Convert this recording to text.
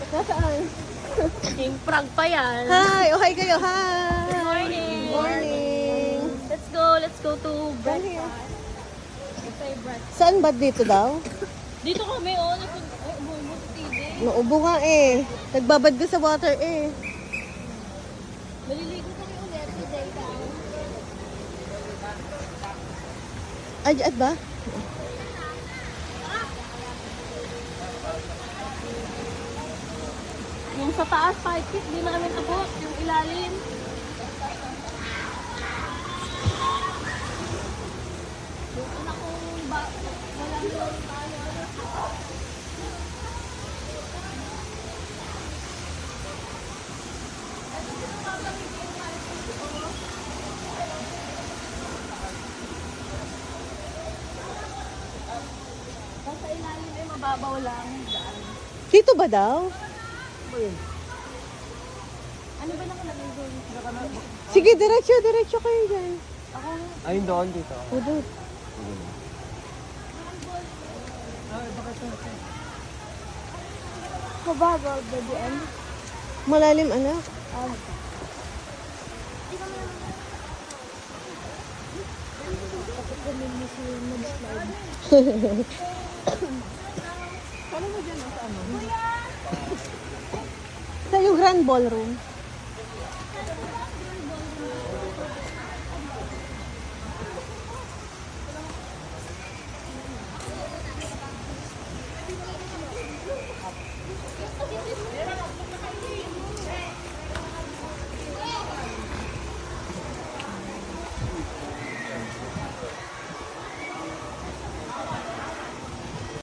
Nasaan? Yung prank pa yan. Hi! Oh, hi kayo! Hi! Good morning. Good morning! Let's go to Down here. favorite. Saan ba dito daw? Dito kami, oh. Ay, umuwi mo sa TV. Naubo nga eh. Nagbabad ka sa water eh. Maliligo kami ulit today daw. Ay, at ba? Yung sa taas, 5 feet, di namin abot. Yung ilalim. Yung anak kong walang yung Basta ilalim ay mababaw lang. Daan. Dito ba daw? Ano ba nakalagay doon? Sige, diretso kayo dyan. Ako, Ayun doon dito. O, doon. mababaw ba diyan? Malalim, anak. Sa yung grand ballroom.